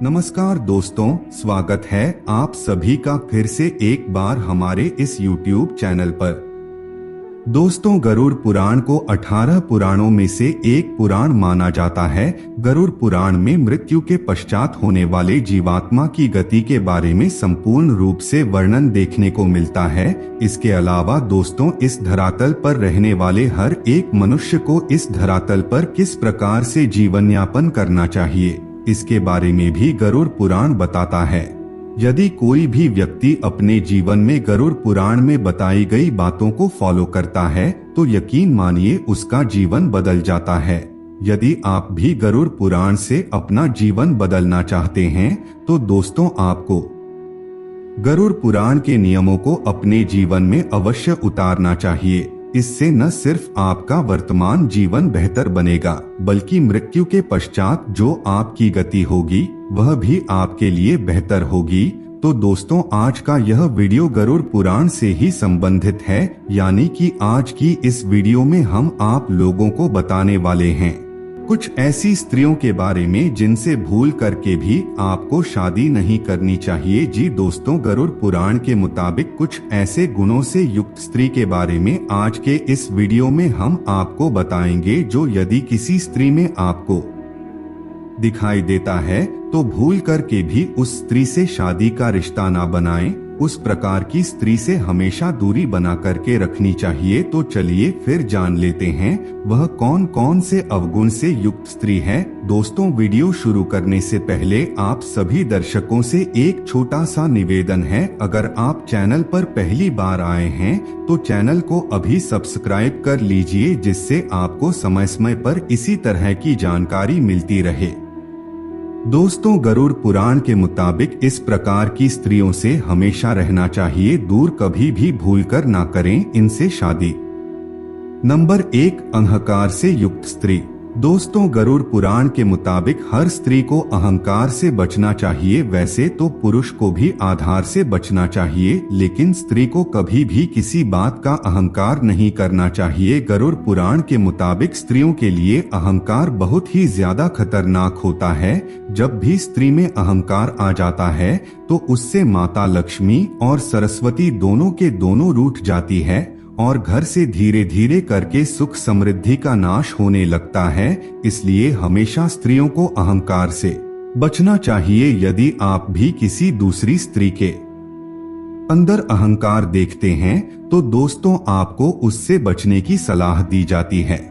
नमस्कार दोस्तों, स्वागत है आप सभी का फिर से एक बार हमारे इस YouTube चैनल पर। दोस्तों, गरुड़ पुराण को 18 पुराणों में से एक पुराण माना जाता है। गरुड़ पुराण में मृत्यु के पश्चात होने वाले जीवात्मा की गति के बारे में संपूर्ण रूप से वर्णन देखने को मिलता है। इसके अलावा दोस्तों, इस धरातल पर रहने वाले हर एक मनुष्य को इस धरातल पर किस प्रकार से जीवन यापन करना चाहिए, इसके बारे में भी गरुड़ पुराण बताता है। यदि कोई भी व्यक्ति अपने जीवन में गरुड़ पुराण में बताई गई बातों को फॉलो करता है तो यकीन मानिए उसका जीवन बदल जाता है। यदि आप भी गरुड़ पुराण से अपना जीवन बदलना चाहते हैं तो दोस्तों, आपको गरुड़ पुराण के नियमों को अपने जीवन में अवश्य उतारना चाहिए। इससे न सिर्फ आपका वर्तमान जीवन बेहतर बनेगा, बल्कि मृत्यु के पश्चात जो आपकी गति होगी वह भी आपके लिए बेहतर होगी। तो दोस्तों, आज का यह वीडियो गरुड़ पुराण से ही संबंधित है, यानी कि आज की इस वीडियो में हम आप लोगों को बताने वाले हैं कुछ ऐसी स्त्रियों के बारे में जिनसे भूल करके भी आपको शादी नहीं करनी चाहिए। जी दोस्तों, गरुड़ पुराण के मुताबिक कुछ ऐसे गुणों से युक्त स्त्री के बारे में आज के इस वीडियो में हम आपको बताएंगे, जो यदि किसी स्त्री में आपको दिखाई देता है तो भूल करके भी उस स्त्री से शादी का रिश्ता ना बनाएं। उस प्रकार की स्त्री से हमेशा दूरी बना करके रखनी चाहिए। तो चलिए फिर जान लेते हैं वह कौन कौन से अवगुण से युक्त स्त्री है। दोस्तों, वीडियो शुरू करने से पहले आप सभी दर्शकों से एक छोटा सा निवेदन है। अगर आप चैनल पर पहली बार आए हैं तो चैनल को अभी सब्सक्राइब कर लीजिए, जिससे आपको समय समय पर इसी तरह की जानकारी मिलती रहे। दोस्तों, गरुड़ पुराण के मुताबिक इस प्रकार की स्त्रियों से हमेशा रहना चाहिए दूर, कभी भी भूलकर ना करें इनसे शादी। नंबर 1, अहंकार से युक्त स्त्री। दोस्तों, गरुड़ पुराण के मुताबिक हर स्त्री को अहंकार से बचना चाहिए। वैसे तो पुरुष को भी आधार से बचना चाहिए, लेकिन स्त्री को कभी भी किसी बात का अहंकार नहीं करना चाहिए। गरुड़ पुराण के मुताबिक स्त्रियों के लिए अहंकार बहुत ही ज्यादा खतरनाक होता है। जब भी स्त्री में अहंकार आ जाता है तो उससे माता लक्ष्मी और सरस्वती दोनों के दोनों रूठ जाती है और घर से धीरे धीरे करके सुख समृद्धि का नाश होने लगता है। इसलिए हमेशा स्त्रियों को अहंकार से बचना चाहिए। यदि आप भी किसी दूसरी स्त्री के अंदर अहंकार देखते हैं तो दोस्तों, आपको उससे बचने की सलाह दी जाती है।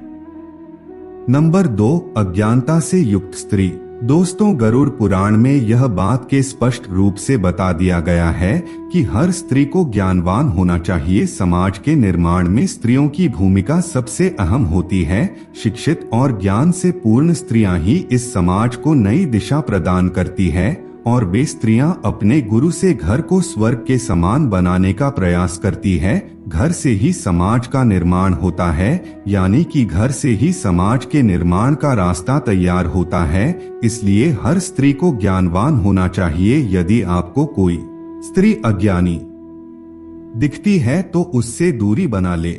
नंबर 2, अज्ञानता से युक्त स्त्री। दोस्तों, गरुड़ पुराण में यह बात के स्पष्ट रूप से बता दिया गया है कि हर स्त्री को ज्ञानवान होना चाहिए। समाज के निर्माण में स्त्रियों की भूमिका सबसे अहम होती है। शिक्षित और ज्ञान से पूर्ण स्त्रियां ही इस समाज को नई दिशा प्रदान करती है और वे स्त्रियां अपने गुरु से घर को स्वर्ग के समान बनाने का प्रयास करती है। घर से ही समाज का निर्माण होता है, यानी कि घर से ही समाज के निर्माण का रास्ता तैयार होता है। इसलिए हर स्त्री को ज्ञानवान होना चाहिए। यदि आपको कोई स्त्री अज्ञानी दिखती है तो उससे दूरी बना ले।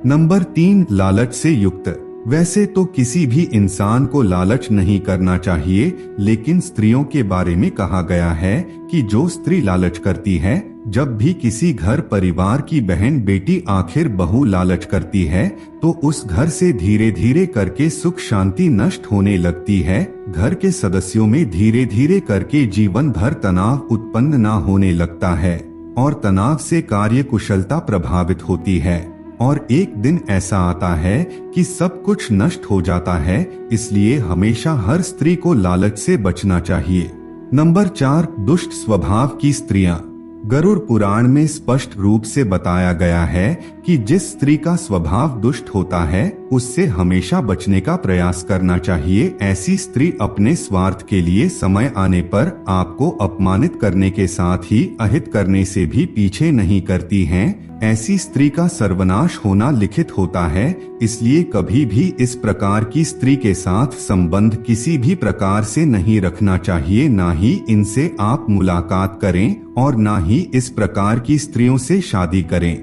नंबर 3, लालच से युक्त। वैसे तो किसी भी इंसान को लालच नहीं करना चाहिए, लेकिन स्त्रियों के बारे में कहा गया है कि जो स्त्री लालच करती है, जब भी किसी घर परिवार की बहन बेटी आखिर बहू लालच करती है तो उस घर से धीरे धीरे करके सुख शांति नष्ट होने लगती है। घर के सदस्यों में धीरे धीरे करके जीवन भर तनाव उत्पन्न ना होने लगता है और तनाव से कार्य कुशलता प्रभावित होती है और एक दिन ऐसा आता है कि सब कुछ नष्ट हो जाता है। इसलिए हमेशा हर स्त्री को लालच से बचना चाहिए। नंबर 4, दुष्ट स्वभाव की स्त्रियां। गरुड़ पुराण में स्पष्ट रूप से बताया गया है कि जिस स्त्री का स्वभाव दुष्ट होता है उससे हमेशा बचने का प्रयास करना चाहिए। ऐसी स्त्री अपने स्वार्थ के लिए समय आने पर आपको अपमानित करने के साथ ही अहित करने से भी पीछे नहीं करती हैं। ऐसी स्त्री का सर्वनाश होना लिखित होता है। इसलिए कभी भी इस प्रकार की स्त्री के साथ संबंध किसी भी प्रकार से नहीं रखना चाहिए। ना ही इनसे आप मुलाकात करें और ना ही इस प्रकार की स्त्रियों से शादी करें।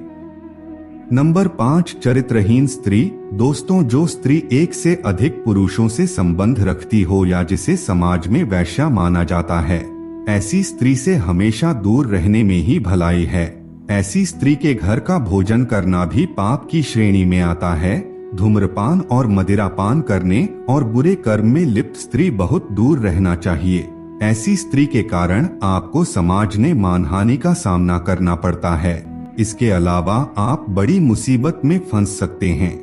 नंबर 5, चरित्रहीन स्त्री। दोस्तों, जो स्त्री एक से अधिक पुरुषों से संबंध रखती हो या जिसे समाज में वैश्या माना जाता है, ऐसी स्त्री से हमेशा दूर रहने में ही भलाई है। ऐसी स्त्री के घर का भोजन करना भी पाप की श्रेणी में आता है। धूम्रपान और मदिरापान करने और बुरे कर्म में लिप्त स्त्री बहुत दूर रहना चाहिए। ऐसी स्त्री के कारण आपको समाज में मानहानि का सामना करना पड़ता है। इसके अलावा आप बड़ी मुसीबत में फंस सकते हैं।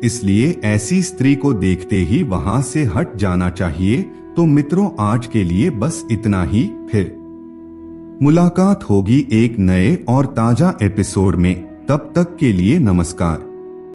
इसलिए ऐसी स्त्री को देखते ही वहां से हट जाना चाहिए। तो मित्रों, आज के लिए बस इतना ही। फिर मुलाकात होगी एक नए और ताजा एपिसोड में। तब तक के लिए नमस्कार।